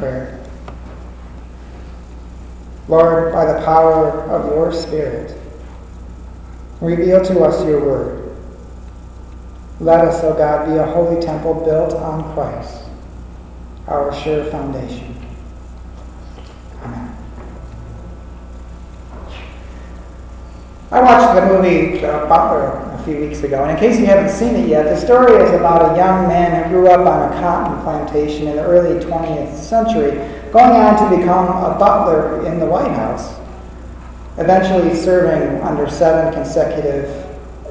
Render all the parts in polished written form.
prayer. Lord, by the power of your Spirit, reveal to us your word. Let us, O God, be a holy temple built on Christ, our sure foundation. Amen. I watched the movie The Butler a few weeks ago, and in case you haven't seen it yet, the story is about a young man who grew up on a cotton plantation in the early 20th century, going on to become a butler in the White House, eventually serving under 7 consecutive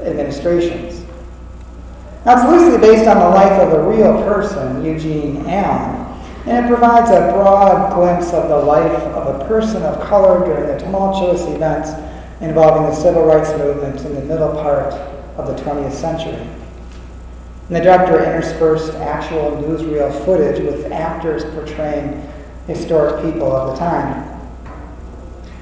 administrations. Now, it's loosely based on the life of a real person, Eugene Allen, and it provides a broad glimpse of the life of a person of color during the tumultuous events involving the civil rights movement in the middle part of the 20th century. And the director interspersed actual newsreel footage with actors portraying historic people of the time.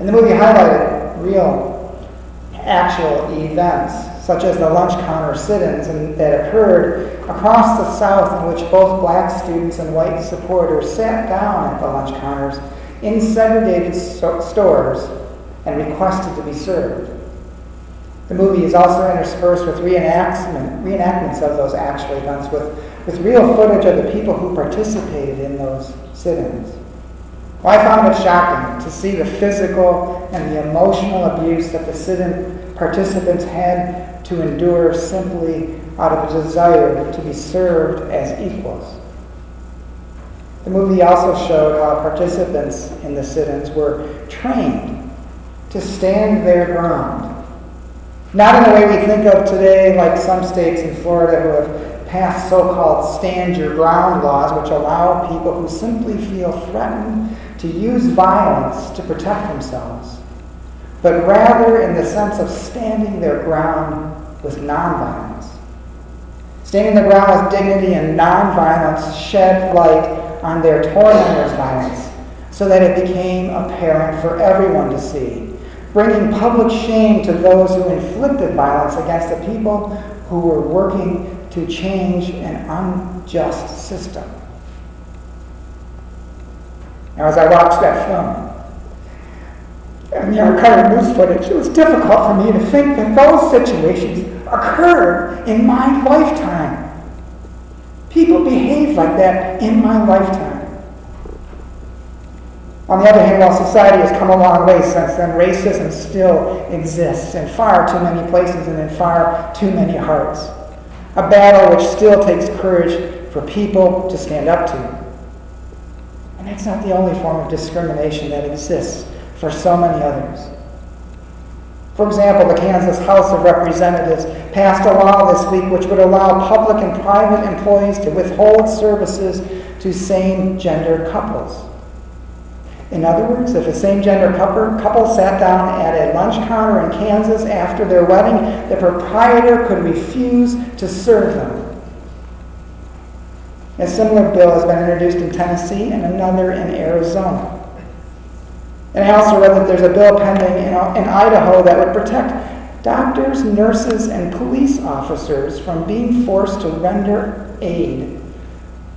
And the movie highlighted real, actual events, such as the lunch counter sit-ins that occurred across the South, in which both black students and white supporters sat down at the lunch counters in segregated stores and requested to be served. The movie is also interspersed with reenactments of those actual events, with real footage of the people who participated in those sit-ins. Well, I found it shocking to see the physical and the emotional abuse that the sit-in participants had to endure simply out of a desire to be served as equals. The movie also showed how participants in the sit-ins were trained to stand their ground. Not in the way we think of today, like some states in Florida who have passed so-called stand your ground laws, which allow people who simply feel threatened to use violence to protect themselves, but rather in the sense of standing their ground with nonviolence. Standing their ground with dignity and nonviolence shed light on their tormentors' violence so that it became apparent for everyone to see, bringing public shame to those who inflicted violence against the people who were working to change an unjust system. Now, as I watched that film and the archived news footage, it was difficult for me to think that those situations occurred in my lifetime. People behaved like that in my lifetime. On the other hand, while society has come a long way since then, racism still exists in far too many places and in far too many hearts. A battle which still takes courage for people to stand up to. And that's not the only form of discrimination that exists for so many others. For example, the Kansas House of Representatives passed a law this week which would allow public and private employees to withhold services to same-gender couples. In other words, if a same-gender couple sat down at a lunch counter in Kansas after their wedding, the proprietor could refuse to serve them. A similar bill has been introduced in Tennessee and another in Arizona. And I also read that there's a bill pending in Idaho that would protect doctors, nurses, and police officers from being forced to render aid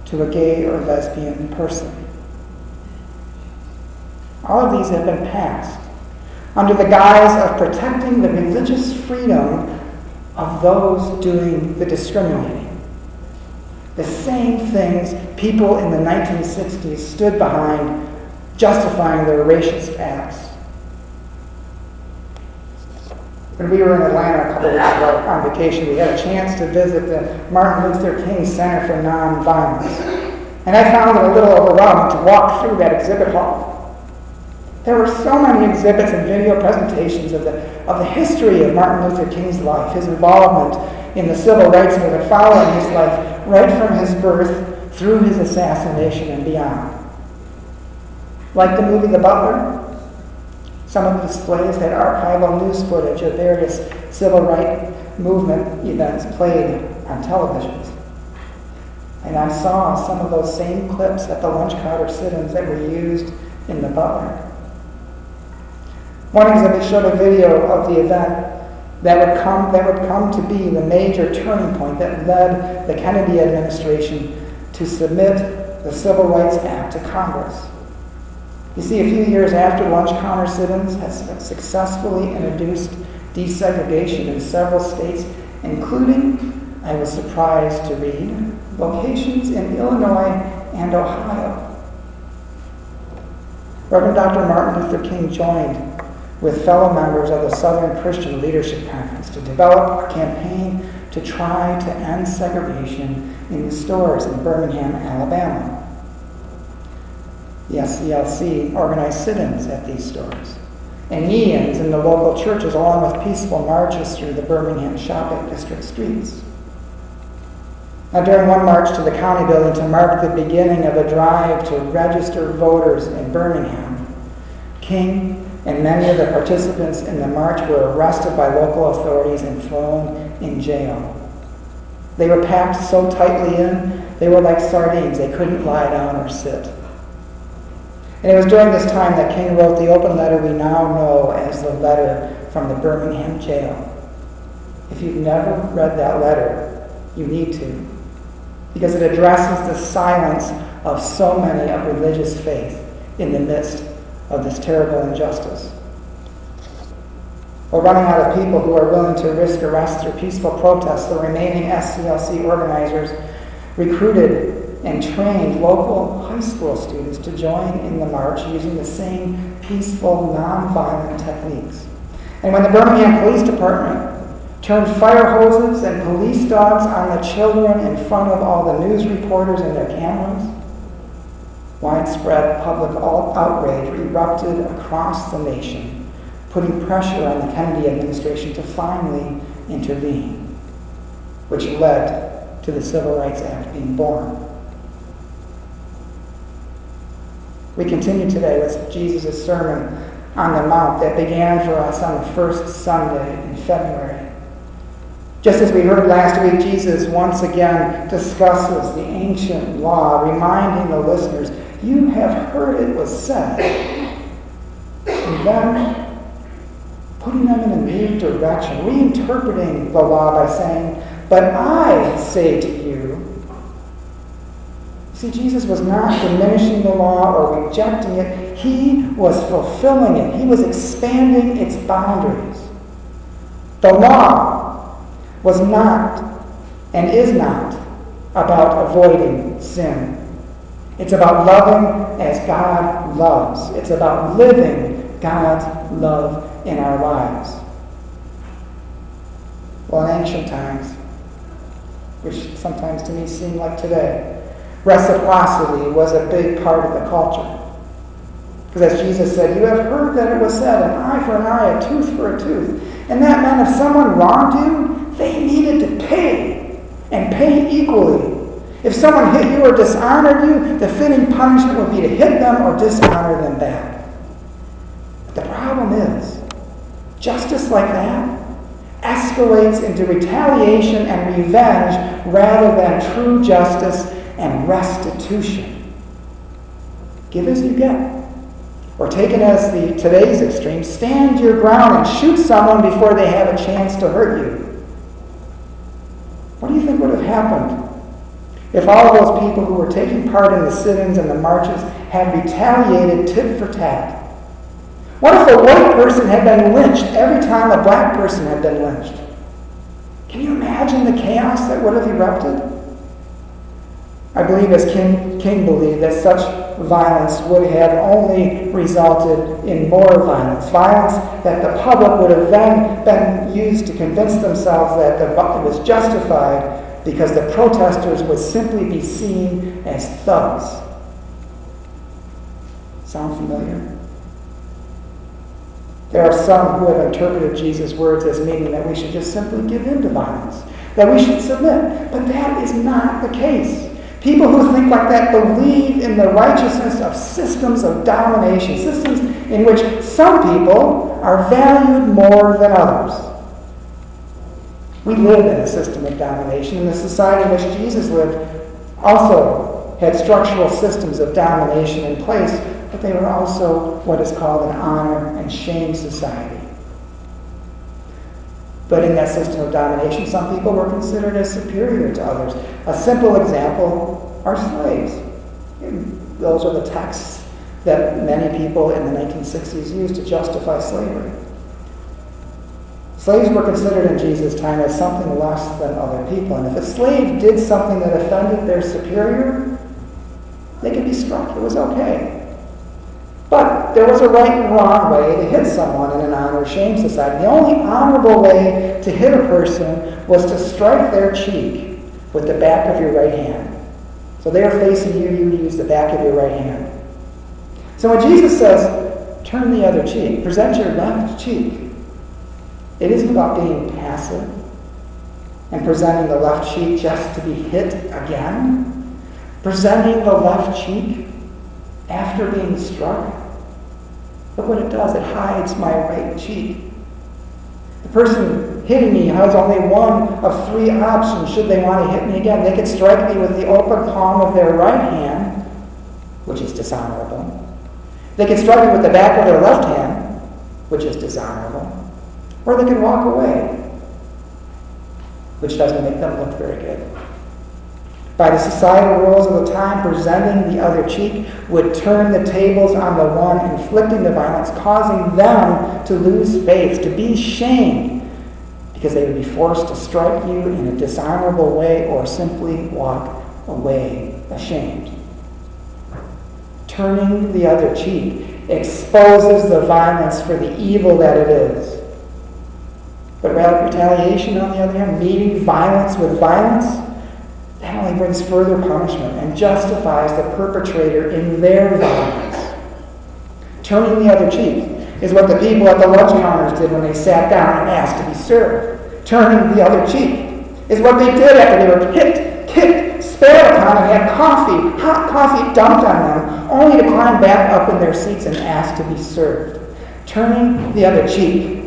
to a gay or lesbian person. All of these have been passed under the guise of protecting the religious freedom of those doing the discriminating. The same things people in the 1960s stood behind, justifying their racist acts. When we were in Atlanta a couple of weeks ago on vacation, we had a chance to visit the Martin Luther King Center for Nonviolence. And I found it a little overwhelming to walk through that exhibit hall. There were so many exhibits and video presentations of the history of Martin Luther King's life, his involvement in the civil rights movement following his life, right from his birth through his assassination and beyond. Like the movie The Butler, some of the displays had archival news footage of various civil rights movement events played on televisions. And I saw some of those same clips at the lunch counter sit-ins that were used in The Butler. One exhibit showed a video of the event that would come to be the major turning point that led the Kennedy administration to submit the Civil Rights Act to Congress. You see, a few years after lunch counter sit-ins had successfully introduced desegregation in several states, including, I was surprised to read, locations in Illinois and Ohio. Reverend Dr. Martin Luther King joined with fellow members of the Southern Christian Leadership Conference to develop a campaign to try to end segregation in the stores in Birmingham, Alabama. The SCLC organized sit-ins at these stores and knee-ins in the local churches, along with peaceful marches through the Birmingham shopping district streets. Now, during one march to the county building to mark the beginning of a drive to register voters in Birmingham, King and many of the participants in the march were arrested by local authorities and thrown in jail. They were packed so tightly in, they were like sardines. They couldn't lie down or sit. And it was during this time that King wrote the open letter we now know as the letter from the Birmingham jail. If you've never read that letter, you need to, because it addresses the silence of so many of religious faith in the midst of this terrible injustice. Well, running out of people who are willing to risk arrest through peaceful protests, the remaining SCLC organizers recruited and trained local high school students to join in the march using the same peaceful, non-violent techniques. And when the Birmingham Police Department turned fire hoses and police dogs on the children in front of all the news reporters and their cameras, widespread public outrage erupted across the nation, putting pressure on the Kennedy administration to finally intervene, which led to the Civil Rights Act being born. We continue today with Jesus' Sermon on the Mount that began for us on the first Sunday in February. Just as we heard last week, Jesus once again discusses the ancient law, reminding the listeners, you have heard it was said. And then putting them in a new direction, reinterpreting the law by saying, but I say to you. See, Jesus was not diminishing the law or rejecting it. He was fulfilling it. He was expanding its boundaries. The law was not and is not about avoiding sin. It's about loving as God loves. It's about living God's love in our lives. Well, in ancient times, which sometimes to me seem like today, reciprocity was a big part of the culture. Because as Jesus said, you have heard that it was said, an eye for an eye, a tooth for a tooth. And that meant if someone wronged you, they needed to pay, and pay equally. If someone hit you or dishonored you, the fitting punishment would be to hit them or dishonor them back. But the problem is, justice like that escalates into retaliation and revenge rather than true justice and restitution. Give as you get. Or taken as today's extreme, stand your ground and shoot someone before they have a chance to hurt you. What do you think would have happened if all of those people who were taking part in the sit-ins and the marches had retaliated tit for tat? What if a white person had been lynched every time a black person had been lynched? Can you imagine the chaos that would have erupted? I believe, as King believed, that such violence would have only resulted in more violence. Violence that the public would have then been used to convince themselves that it was justified because the protesters would simply be seen as thugs. Sound familiar? There are some who have interpreted Jesus' words as meaning that we should just simply give in to violence, that we should submit. But that is not the case. People who think like that believe in the righteousness of systems of domination, systems in which some people are valued more than others. We live in a system of domination, and the society in which Jesus lived also had structural systems of domination in place, but they were also what is called an honor and shame society. But in that system of domination, some people were considered as superior to others. A simple example are slaves. those are the texts that many people in the 1960s used to justify slavery. Slaves were considered in Jesus' time as something less than other people. And if a slave did something that offended their superior, they could be struck. It was okay. But there was a right and wrong way to hit someone in an honor shame society. The only honorable way to hit a person was to strike their cheek with the back of your right hand. So they are facing you, you use the back of your right hand. So when Jesus says, turn the other cheek, present your left cheek, it isn't about being passive and presenting the left cheek just to be hit again. Presenting the left cheek after being struck. Look what it does. It hides my right cheek. The person hitting me has only one of three options should they want to hit me again. They could strike me with the open palm of their right hand, which is dishonorable. They could strike me with the back of their left hand, which is dishonorable. Or they could walk away, which doesn't make them look very good. By the societal rules of the time, presenting the other cheek would turn the tables on the one inflicting the violence, causing them to lose faith, to be shamed, because they would be forced to strike you in a dishonorable way or simply walk away ashamed. Turning the other cheek exposes the violence for the evil that it is. But retaliation, on the other hand, meeting violence with violence, that only brings further punishment and justifies the perpetrator in their violence. Turning the other cheek is what the people at the lunch counters did when they sat down and asked to be served. Turning the other cheek is what they did after they were kicked, spat upon, and had hot coffee dumped on them, only to climb back up in their seats and ask to be served. Turning the other cheek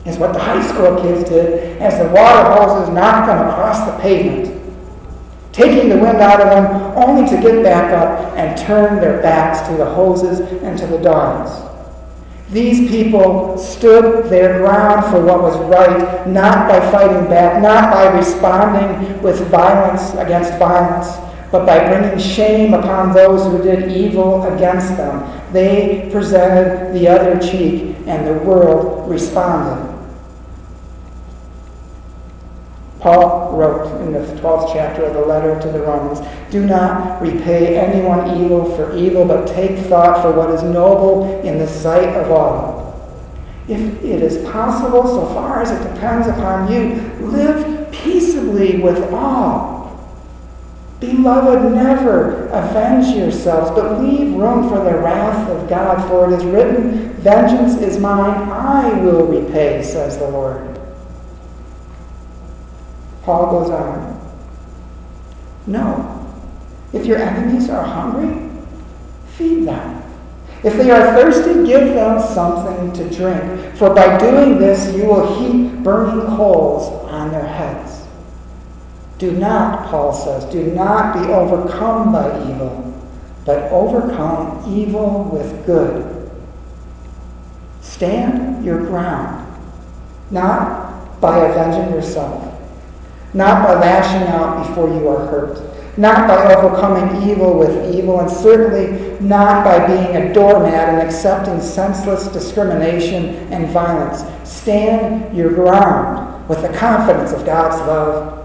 is what the high school kids did as the water hoses knocked them across the pavement, taking the wind out of them only to get back up and turn their backs to the hoses and to the dogs. These people stood their ground for what was right, not by fighting back, not by responding with violence against violence, but by bringing shame upon those who did evil against them. They presented the other cheek, and the world responded. Paul wrote in the 12th chapter of the letter to the Romans, do not repay anyone evil for evil, but take thought for what is noble in the sight of all. If it is possible, so far as it depends upon you, live peaceably with all. Beloved, never avenge yourselves, but leave room for the wrath of God, for it is written, vengeance is mine, I will repay, says the Lord. Paul goes on. No. If your enemies are hungry, feed them. If they are thirsty, give them something to drink. For by doing this, you will heap burning coals on their heads. Do not, Paul says, do not be overcome by evil, but overcome evil with good. Stand your ground, not by avenging yourself, not by lashing out before you are hurt, not by overcoming evil with evil, and certainly not by being a doormat and accepting senseless discrimination and violence. Stand your ground with the confidence of God's love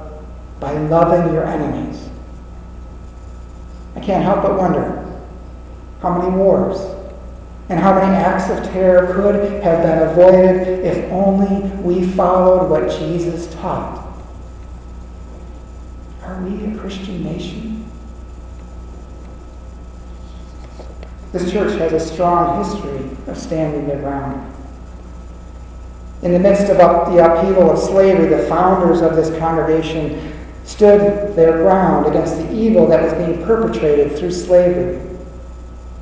by loving your enemies. I can't help but wonder how many wars and how many acts of terror could have been avoided if only we followed what Jesus taught. Are we a Christian nation? This church has a strong history of standing their ground. In the midst of the upheaval of slavery, the founders of this congregation stood their ground against the evil that was being perpetrated through slavery.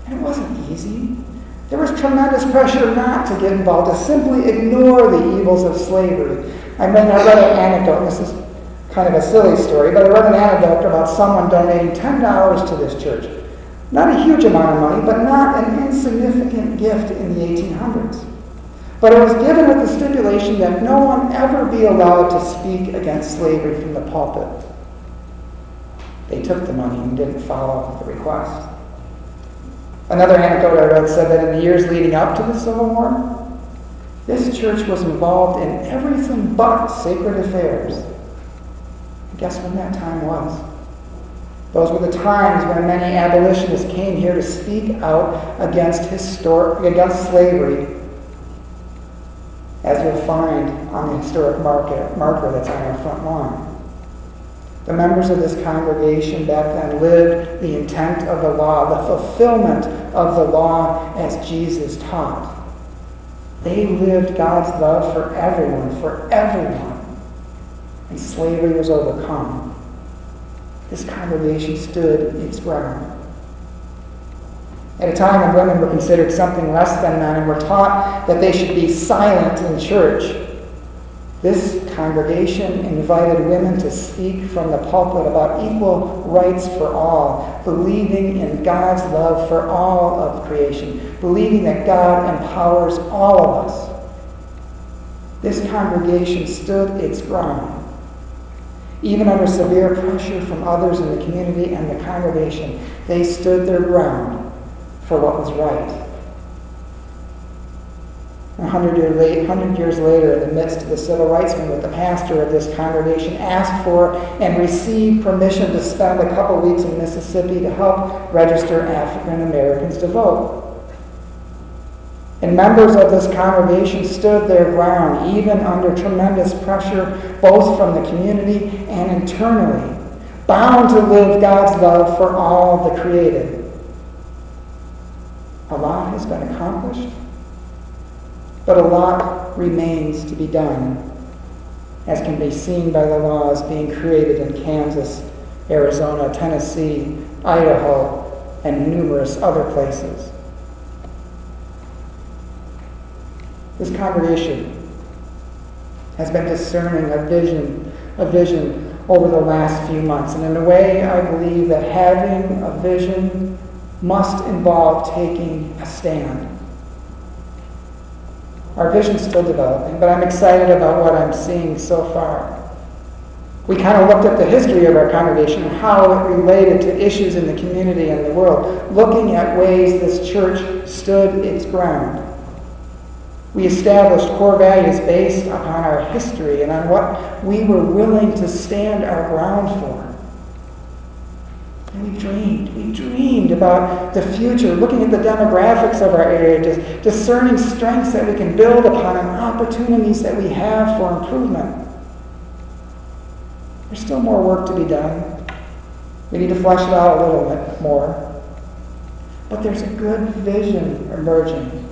And it wasn't easy. There was tremendous pressure not to get involved, to simply ignore the evils of slavery. I read an anecdote, and this is kind of a silly story, but I read an anecdote about someone donating $10 to this church. Not a huge amount of money, but not an insignificant gift in the 1800s. But it was given with the stipulation that no one ever be allowed to speak against slavery from the pulpit. They took the money and didn't follow the request. Another anecdote I read said that in the years leading up to the Civil War, this church was involved in everything but sacred affairs. And guess when that time was? Those were the times when many abolitionists came here to speak out against slavery, as you'll find on the historic marker that's on our front lawn. The members of this congregation back then lived the intent of the law, the fulfillment of the law as Jesus taught. They lived God's love for everyone, and slavery was overcome. This congregation stood its ground. At a time when women were considered something less than men and were taught that they should be silent in church, this congregation invited women to speak from the pulpit about equal rights for all, believing in God's love for all of creation, believing that God empowers all of us. This congregation stood its ground. Even under severe pressure from others in the community and the congregation, they stood their ground for what was right. 100 years later, in the midst of the civil rights movement, the pastor of this congregation asked for and received permission to spend a couple weeks in Mississippi to help register African Americans to vote. And members of this congregation stood their ground, even under tremendous pressure, both from the community and internally, bound to live God's love for all the created. A lot has been accomplished, but a lot remains to be done, as can be seen by the laws being created in Kansas, Arizona, Tennessee, Idaho, and numerous other places. This congregation has been discerning a vision over the last few months. And in a way, I believe that having a vision must involve taking a stand. Our vision's still developing, but I'm excited about what I'm seeing so far. We kind of looked at the history of our congregation and how it related to issues in the community and the world, looking at ways this church stood its ground. We established core values based upon our history and on what we were willing to stand our ground for. And we dreamed about the future, looking at the demographics of our area, discerning strengths that we can build upon and opportunities that we have for improvement. There's still more work to be done. We need to flesh it out a little bit more. But there's a good vision emerging.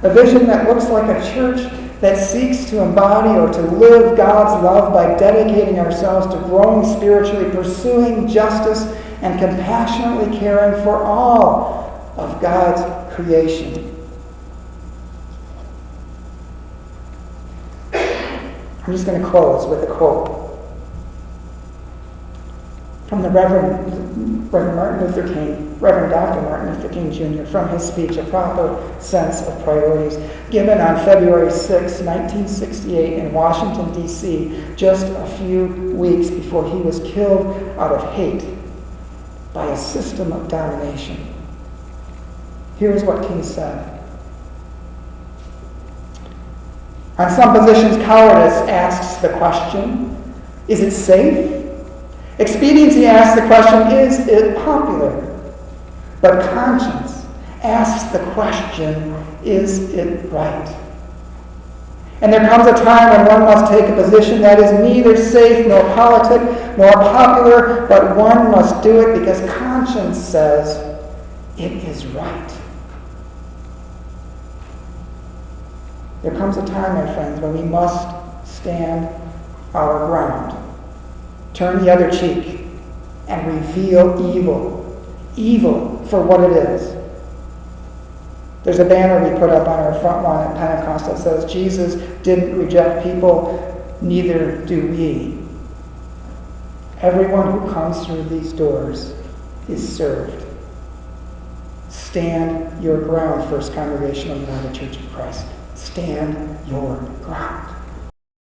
A vision that looks like a church that seeks to embody or to live God's love by dedicating ourselves to growing spiritually, pursuing justice, and compassionately caring for all of God's creation. I'm just going to close with a quote from the Reverend Dr. Martin Luther King Jr. from his speech, A Proper Sense of Priorities, given on February 6, 1968 in Washington, D.C., just a few weeks before he was killed out of hate by a system of domination. Here's what King said. On some positions, cowardice asks the question, is it safe? Expediency asks the question, is it popular? But conscience asks the question, is it right? And there comes a time when one must take a position that is neither safe nor politic nor popular, but one must do it because conscience says it is right. There comes a time, my friends, when we must stand our ground, turn the other cheek, and reveal evil for what it is. There's a banner we put up on our front lawn at Pentecost that says, Jesus didn't reject people, neither do we. Everyone who comes through these doors is served. Stand your ground, First Congregational United Church of Christ. Stand your ground.